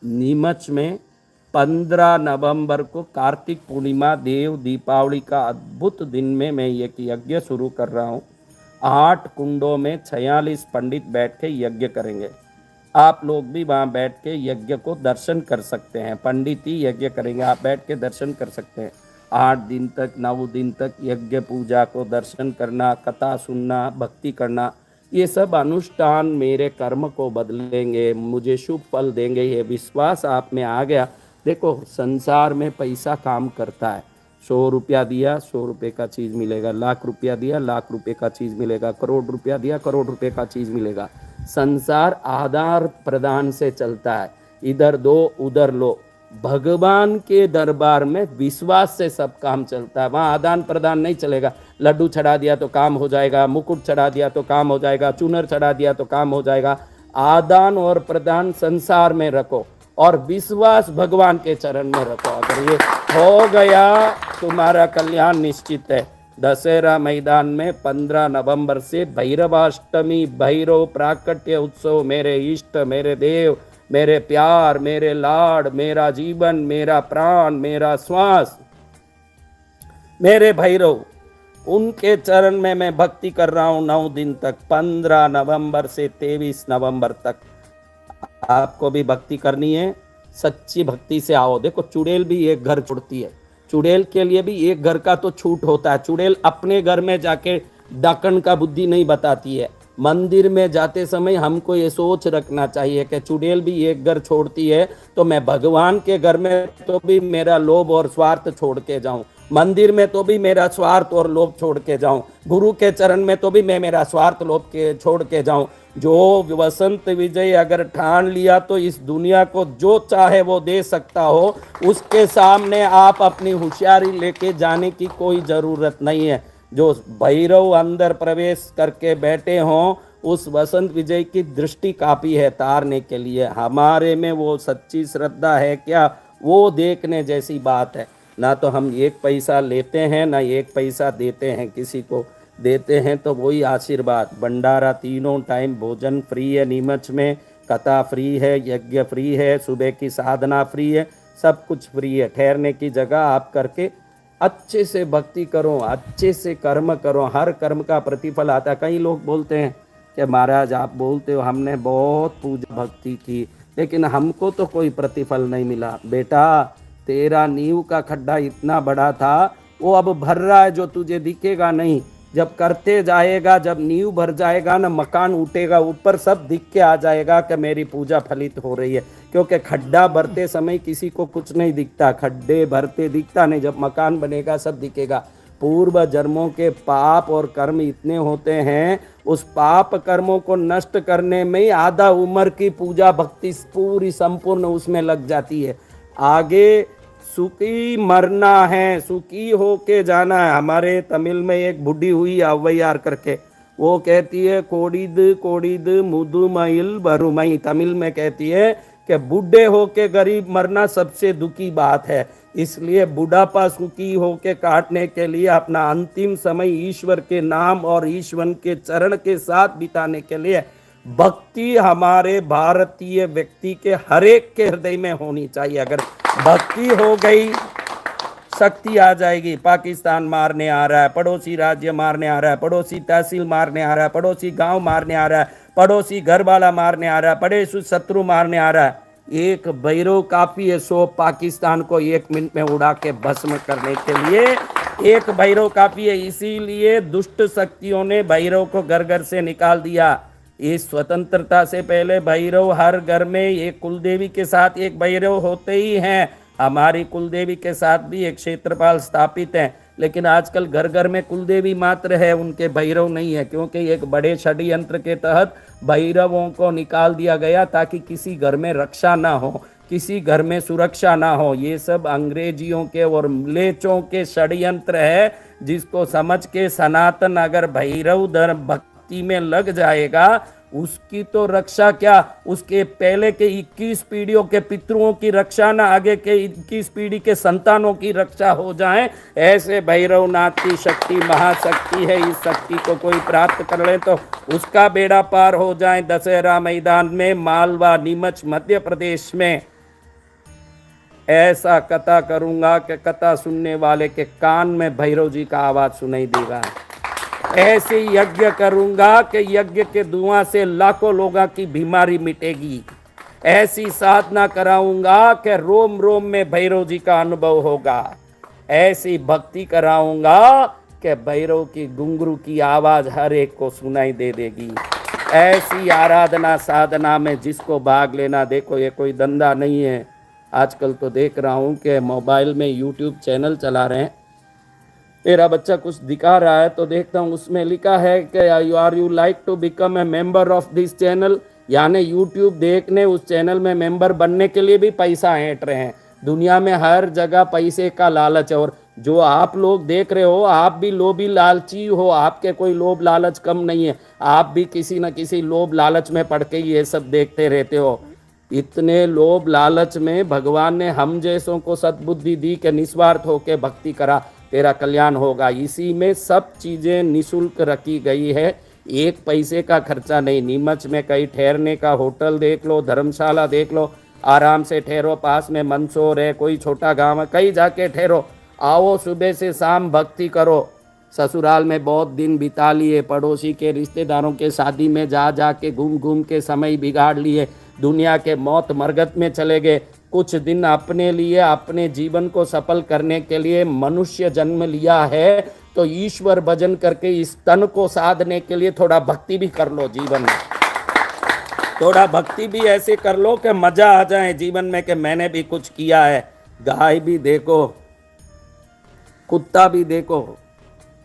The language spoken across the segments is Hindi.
नीमच में 15 नवंबर को कार्तिक पूर्णिमा देव दीपावली का अद्भुत दिन में मैं एक यज्ञ शुरू कर रहा हूँ। 8 कुंडों में 46 पंडित बैठ के यज्ञ करेंगे। आप लोग भी वहाँ बैठ के यज्ञ को दर्शन कर सकते हैं। पंडित ही यज्ञ करेंगे, आप बैठ के दर्शन कर सकते हैं। 8 दिन तक 9 दिन तक यज्ञ पूजा को दर्शन करना, कथा सुनना, भक्ति करना, ये सब अनुष्ठान मेरे कर्म को बदलेंगे, मुझे शुभ फल देंगे। ये विश्वास आप में आ गया। देखो, संसार में पैसा काम करता है। 100 रुपया दिया 100 रुपये का चीज़ मिलेगा, लाख रुपया दिया लाख रुपये का चीज़ मिलेगा, करोड़ रुपया दिया करोड़ रुपये का चीज़ मिलेगा। संसार आदान प्रदान से चलता है, इधर दो उधर लो। भगवान के दरबार में विश्वास से सब काम चलता है। वहाँ आदान प्रदान नहीं चलेगा। लड्डू चढ़ा दिया तो काम हो जाएगा, मुकुट चढ़ा दिया तो काम हो जाएगा, चूनर चढ़ा दिया तो काम हो जाएगा। आदान और प्रदान संसार में रखो और विश्वास भगवान के चरण में रखो। अगर ये हो गया, तुम्हारा कल्याण निश्चित है। दशहरा मैदान में 15 नवंबर से भैरवाष्टमी, भैरव प्राकट्य उत्सव, मेरे इष्ट, मेरे देव, मेरे प्यार, मेरे लाड, मेरा जीवन, मेरा प्राण, मेरा श्वास, मेरे भैरव, उनके चरण में मैं भक्ति कर रहा हूँ 9 दिन तक, 15 नवंबर से 23 नवंबर तक। आपको भी भक्ति करनी है, सच्ची भक्ति से आओ। देखो, चुड़ैल भी एक घर छोड़ती है, चुड़ैल के लिए भी एक घर का तो छूट होता है। चुड़ैल अपने घर में जाके डाकन का बुद्धि नहीं बताती है। मंदिर में जाते समय हमको ये सोच रखना चाहिए कि चुड़ैल भी एक घर छोड़ती है तो मैं भगवान के घर में तो भी मेरा लोभ और स्वार्थ छोड़ के जाऊं, मंदिर में तो भी मेरा स्वार्थ और लोभ छोड़ के जाऊं, गुरु के चरण में तो भी मैं मेरा स्वार्थ लोभ के छोड़ के जाऊं। जो वसंत विजय अगर ठान लिया तो इस दुनिया को जो चाहे वो दे सकता हो, उसके सामने आप अपनी होशियारी लेके जाने की कोई ज़रूरत नहीं है। जो भैरव अंदर प्रवेश करके बैठे हों, उस वसंत विजय की दृष्टि काफ़ी है तारने के लिए। हमारे में वो सच्ची श्रद्धा है क्या, वो देखने जैसी बात है। ना तो हम एक पैसा लेते हैं ना एक पैसा देते हैं, किसी को देते हैं तो वही आशीर्वाद। भंडारा, तीनों टाइम भोजन फ्री है नीमच में, कथा फ्री है, यज्ञ फ्री है, सुबह की साधना फ्री है, सब कुछ फ्री है। ठहरने की जगह आप करके अच्छे से भक्ति करो, अच्छे से कर्म करो, हर कर्म का प्रतिफल आता है। कई लोग बोलते हैं कि महाराज आप बोलते हो हमने बहुत पूजा भक्ति की लेकिन हमको तो कोई प्रतिफल नहीं मिला। बेटा, तेरा नींव का खड्डा इतना बड़ा था, वो अब भर रहा है, जो तुझे दिखेगा नहीं। जब करते जाएगा, जब नींव भर जाएगा ना, मकान उठेगा ऊपर, सब दिख के आ जाएगा कि मेरी पूजा फलित हो रही है। क्योंकि खड्डा भरते समय किसी को कुछ नहीं दिखता, खड्डे भरते दिखता नहीं, जब मकान बनेगा सब दिखेगा। पूर्व जन्मों के पाप और कर्म इतने होते हैं, उस पाप कर्मों को नष्ट करने में ही आधा उम्र की पूजा भक्ति पूरी संपूर्ण उसमें लग जाती है। आगे सुखी मरना है, सुखी होके जाना है। हमारे तमिल में एक बुढ़ी हुई अव्वैयार करके, वो कहती है कोडिद कोडिद मुदुमईल बरुमई। तमिल में कहती है कि बूढ़े होके गरीब मरना सबसे दुखी बात है। इसलिए बुढ़ापा सुखी होके काटने के लिए अपना अंतिम समय ईश्वर के नाम और ईश्वर के चरण के साथ बिताने के लिए भक्ति हमारे भारतीय व्यक्ति के हर एक के हृदय में होनी चाहिए। अगर भक्ति हो गई, शक्ति आ जाएगी। पाकिस्तान मारने आ रहा है, पड़ोसी राज्य मारने आ रहा है, पड़ोसी तहसील मारने आ रहा है, पड़ोसी गांव मारने आ रहा है, पड़ोसी घर वाला मारने आ रहा है, पड़ोसी शत्रु मारने आ रहा है। एक भैरव काफी है 100 पाकिस्तान को 1 मिनट में उड़ा के भस्म करने के लिए। एक भैरव काफी है। इसीलिए दुष्ट शक्तियों ने भैरव को घर घर से निकाल दिया। इस स्वतंत्रता से पहले भैरव हर घर में एक कुलदेवी के साथ एक भैरव होते ही हैं। हमारी कुलदेवी के साथ भी एक क्षेत्रपाल स्थापित है, लेकिन आजकल घर घर में कुलदेवी मात्र है, उनके भैरव नहीं है। क्योंकि एक बड़े षड्यंत्र के तहत भैरवों को निकाल दिया गया ताकि किसी घर में रक्षा ना हो, किसी घर में सुरक्षा ना हो। ये सब अंग्रेजियों के और म्लेच्छों के षड्यंत्र है, जिसको समझ के सनातन अगर भैरव धर्म भक्ति में लग जाएगा, उसकी तो रक्षा क्या, उसके पहले के 21 पीढ़ियों के पितरों की रक्षा ना, आगे के 21 पीढ़ी के संतानों की रक्षा हो जाए। ऐसे भैरवनाथ की शक्ति महाशक्ति है। इस शक्ति को कोई प्राप्त कर ले तो उसका बेड़ा पार हो जाए। दशहरा मैदान में मालवा, नीमच, मध्य प्रदेश में ऐसा कथा करूंगा कि कथा सुनने वाले के कान में भैरव जी का आवाज सुनाई देगा। ऐसे यज्ञ करूंगा कि यज्ञ के धुआं से लाखों लोगों की बीमारी मिटेगी। ऐसी साधना कराऊंगा कि रोम रोम में भैरव जी का अनुभव होगा। ऐसी भक्ति कराऊंगा कि भैरव की घुंघरू की आवाज हर एक को सुनाई दे देगी। ऐसी आराधना साधना में जिसको भाग लेना, देखो ये कोई धंधा नहीं है। आजकल तो देख रहा हूँ कि मोबाइल में यूट्यूब चैनल चला रहे हैं, मेरा बच्चा कुछ दिखा रहा है तो देखता हूँ उसमें लिखा है कि you like to become a member of this channel, यानी यूट्यूब देखने उस चैनल में मेंबर बनने के लिए भी पैसा ऐंठ रहे हैं। दुनिया में हर जगह पैसे का लालच है, और जो आप लोग देख रहे हो आप भी लोभी लालची हो, आपके कोई लोभ लालच कम नहीं है, आप भी किसी न किसी लोभ लालच में पड़ के ये सब देखते रहते हो। इतने लोभ लालच में भगवान ने हम जैसों को सद्बुद्धि दी कि निस्वार्थ होकर भक्ति करा, तेरा कल्याण होगा। इसी में सब चीज़ें निःशुल्क रखी गई है, एक पैसे का खर्चा नहीं। नीमच में कहीं ठहरने का होटल देख लो, धर्मशाला देख लो, आराम से ठहरो, पास में मंदसौर है, कोई छोटा गांव है, कहीं जाके ठहरो, आओ सुबह से शाम भक्ति करो। ससुराल में बहुत दिन बिता लिए, पड़ोसी के रिश्तेदारों के शादी में जा जा के घूम घूम के समय बिगाड़ लिए, दुनिया के मौत मरगत में चले गए। कुछ दिन अपने लिए, अपने जीवन को सफल करने के लिए मनुष्य जन्म लिया है, तो ईश्वर भजन करके इस तन को साधने के लिए थोड़ा भक्ति भी कर लो। जीवन में थोड़ा भक्ति भी ऐसे कर लो कि मजा आ जाए जीवन में कि मैंने भी कुछ किया है। गाय भी देखो, कुत्ता भी देखो,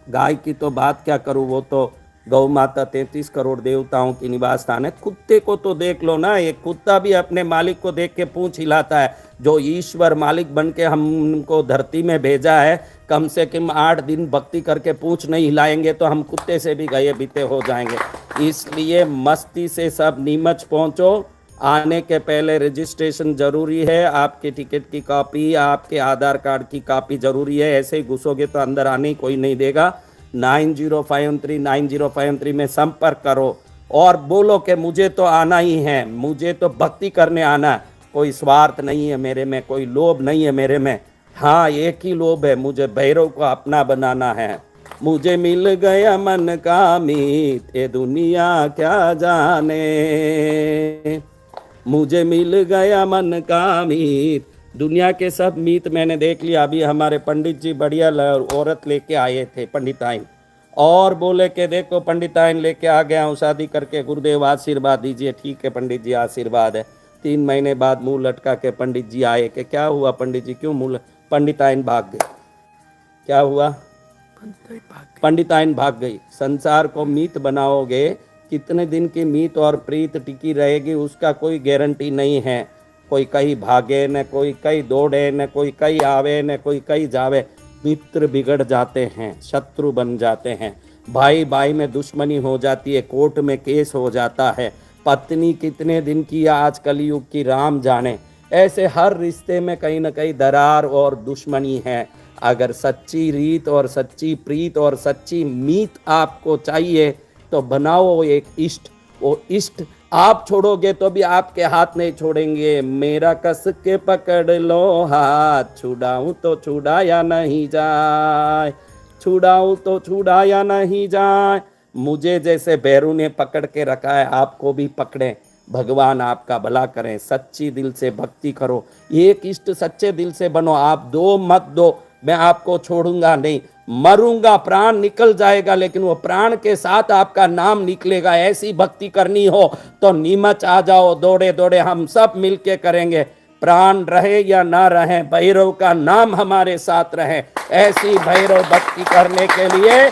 गाय की तो बात क्या करूं, वो तो गौ माता 33 करोड़ देवताओं की निवास स्थान है। कुत्ते को तो देख लो ना, एक कुत्ता भी अपने मालिक को देख के पूंछ हिलाता है। जो ईश्वर मालिक बन के हमको धरती में भेजा है, कम से कम 8 दिन भक्ति करके पूंछ नहीं हिलाएंगे तो हम कुत्ते से भी गए बीते हो जाएंगे। इसलिए मस्ती से सब नीमच पहुंचो। आने के पहले रजिस्ट्रेशन जरूरी है, आपके टिकट की कॉपी, आपके आधार कार्ड की कॉपी जरूरी है। ऐसे ही घुसोगे तो अंदर आने ही कोई नहीं देगा। 9053 में संपर्क करो और बोलो कि मुझे तो आना ही है, मुझे तो भक्ति करने आना है। कोई स्वार्थ नहीं है मेरे में, कोई लोभ नहीं है मेरे में। हाँ, एक ही लोभ है, मुझे भैरव को अपना बनाना है। मुझे मिल गया मन का मीत, ये दुनिया क्या जाने। मुझे मिल गया मन का मीत, दुनिया के सब मीत मैंने देख लिया। अभी हमारे पंडित जी बढ़िया औरत लेके आए थे, पंडिताइन, और बोले कि देखो पंडिताइन लेके आ गया हूँ शादी करके, गुरुदेव आशीर्वाद दीजिए। ठीक है पंडित जी, आशीर्वाद है। 3 महीने बाद मुंह लटका के पंडित जी आए कि क्या हुआ पंडित जी, क्यों मुँह? पंडिताइन भाग गई। क्या हुआ? पंडिताइन भाग गई। संसार को मीत बनाओगे, कितने दिन की मीत और प्रीत टिकी रहेगी उसका कोई गारंटी नहीं है। कोई कहीं भागे, न कोई कहीं दौड़े, न कोई कहीं आवे, न कोई कहीं जावे। मित्र बिगड़ जाते हैं, शत्रु बन जाते हैं, भाई भाई में दुश्मनी हो जाती है, कोर्ट में केस हो जाता है, पत्नी कितने दिन की आज कलयुग की राम जाने। ऐसे हर रिश्ते में कहीं ना कहीं दरार और दुश्मनी है। अगर सच्ची रीत और सच्ची प्रीत और सच्ची मीत आपको चाहिए तो बनाओ एक इष्ट। वो इष्ट आप छोड़ोगे तो भी आपके हाथ नहीं छोड़ेंगे। मेरा कस के पकड़ लो हाथ, छुड़ाऊं तो छुड़ाया नहीं जाए, छुड़ाऊं तो छुड़ाया नहीं जाए। मुझे जैसे भैरू ने पकड़ के रखा है, आपको भी पकड़े। भगवान आपका भला करें। सच्ची दिल से भक्ति करो, एक इष्ट सच्चे दिल से बनो। आप दो मत दो, मैं आपको छोड़ूंगा नहीं। मरूंगा, प्राण निकल जाएगा, लेकिन वो प्राण के साथ आपका नाम निकलेगा। ऐसी भक्ति करनी हो तो नीमच आ जाओ, दौड़े दौड़े हम सब मिलके करेंगे। प्राण रहे या ना रहे, भैरव का नाम हमारे साथ रहे। ऐसी भैरव भक्ति करने के लिए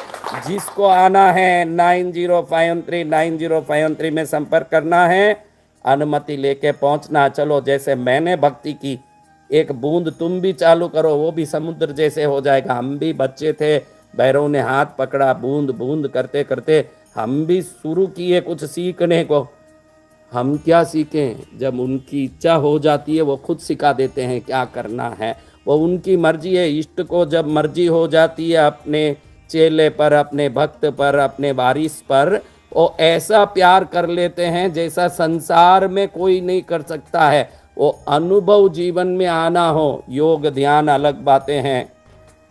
जिसको आना है 9053 में संपर्क करना है, अनुमति लेके पहुंचना। चलो, जैसे मैंने भक्ति की, एक बूंद तुम भी चालू करो, वो भी समुद्र जैसे हो जाएगा। हम भी बच्चे थे, भैरव ने हाथ पकड़ा, बूंद बूंद करते करते हम भी शुरू किए कुछ सीखने को। हम क्या सीखें, जब उनकी इच्छा हो जाती है वो खुद सिखा देते हैं क्या करना है। वो उनकी मर्जी है। इष्ट को जब मर्जी हो जाती है अपने चेले पर, अपने भक्त पर, अपने वारिस पर, वो ऐसा प्यार कर लेते हैं जैसा संसार में कोई नहीं कर सकता है। वो अनुभव जीवन में आना हो। योग ध्यान अलग बातें हैं,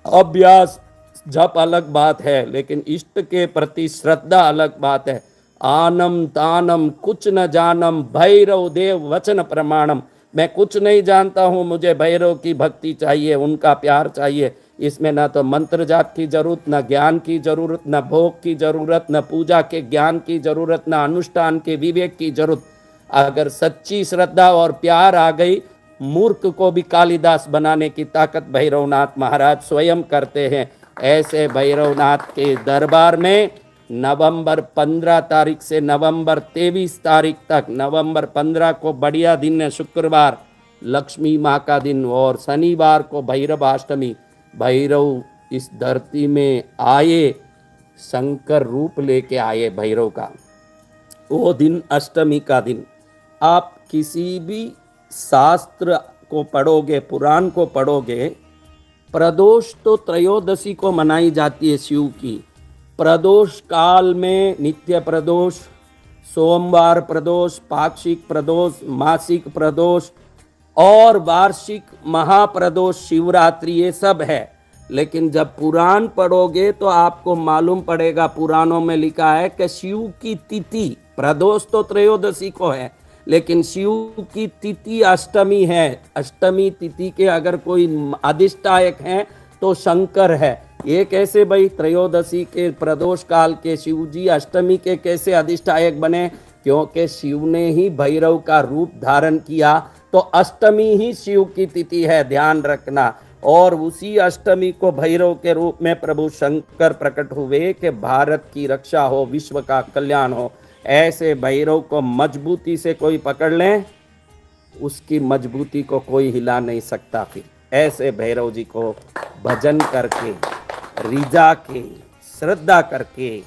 अभ्यास जप अलग बात है, लेकिन इष्ट के प्रति श्रद्धा अलग बात है। आनम तानम कुछ न जानम भैरव देव वचन प्रमाणम। मैं कुछ नहीं जानता हूँ, मुझे भैरव की भक्ति चाहिए, उनका प्यार चाहिए। इसमें ना तो मंत्र जाप की जरूरत, न ज्ञान की जरूरत, न भोग की जरूरत, न पूजा के ज्ञान की जरूरत, न अनुष्ठान के विवेक की जरूरत। अगर सच्ची श्रद्धा और प्यार आ गई, मूर्ख को भी कालिदास बनाने की ताकत भैरवनाथ महाराज स्वयं करते हैं। ऐसे भैरवनाथ के दरबार में नवंबर 15 तारीख से नवंबर 23 तारीख तक, नवंबर 15 को बढ़िया दिन है, शुक्रवार, लक्ष्मी माँ का दिन, और शनिवार को भैरवाष्टमी। भैरव इस धरती में आए, शंकर रूप लेके आए भैरव का। वो दिन अष्टमी का दिन। आप किसी भी शास्त्र को पढ़ोगे, पुराण को पढ़ोगे, प्रदोष तो त्रयोदशी को मनाई जाती है शिव की। प्रदोष काल में नित्य प्रदोष, सोमवार प्रदोष, पाक्षिक प्रदोष, मासिक प्रदोष और वार्षिक महाप्रदोष, शिवरात्रि, ये सब है। लेकिन जब पुराण पढ़ोगे तो आपको मालूम पड़ेगा, पुराणों में लिखा है कि शिव की तिथि, प्रदोष तो त्रयोदशी को है, लेकिन शिव की तिथि अष्टमी है। अष्टमी तिथि के अगर कोई अधिष्ठायक हैं तो शंकर है। ये कैसे भाई, त्रयोदशी के प्रदोष काल के शिव जी अष्टमी के कैसे अधिष्ठायक बने? क्योंकि शिव ने ही भैरव का रूप धारण किया, तो अष्टमी ही शिव की तिथि है, ध्यान रखना। और उसी अष्टमी को भैरव के रूप में प्रभु शंकर प्रकट हुए कि भारत की रक्षा हो, विश्व का कल्याण हो। ऐसे भैरव को मजबूती से कोई पकड़ ले, उसकी मजबूती को कोई हिला नहीं सकता। फिर ऐसे भैरव जी को भजन करके, रिझा के, श्रद्धा करके,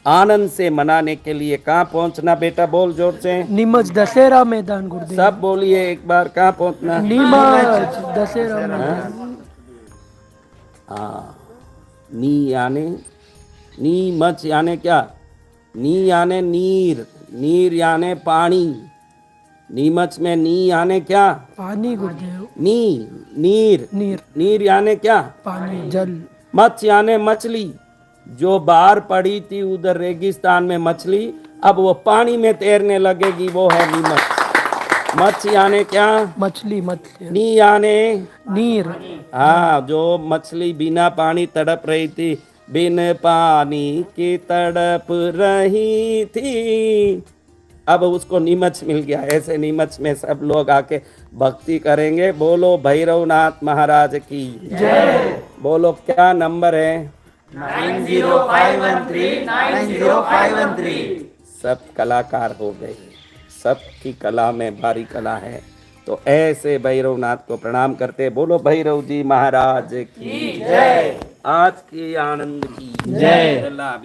आनंद से मनाने के लिए कहाँ पहुंचना बेटा? बोल जोर से। नीमच दशहरा मैदान गुरुदेव। सब बोलिए एक बार, कहाँ पहुंचना? नीमच दशहरा मैदान। हाँ, नी यानी नीमच यानी क्या? नी यानी नीर, नीर यानी पानी। नीमच में नी यानी क्या? पानी गुरुदेव। नी नीर, नीर, नीर यानी क्या? पानी, जल। मत्स्य यानी मछली। जो बाहर पड़ी थी उधर रेगिस्तान में मछली, अब वो पानी में तैरने लगेगी, वो है नीमच। मत्स्य यानी क्या? मछली, मछली। नी यानी नीर। हाँ, जो मछली बिना पानी तड़प रही थी, बिन पानी की तड़प रही थी, अब उसको नीमच मिल गया। ऐसे नीमच में सब लोग आके भक्ति करेंगे। बोलो भैरवनाथ महाराज की जय। बोलो, क्या नंबर है? 9051390513। सब कलाकार हो गए, सबकी कला में भारी कला है। तो ऐसे भैरवनाथ को प्रणाम करते, बोलो भैरव जी महाराज की जय। आज की आनंद की जय।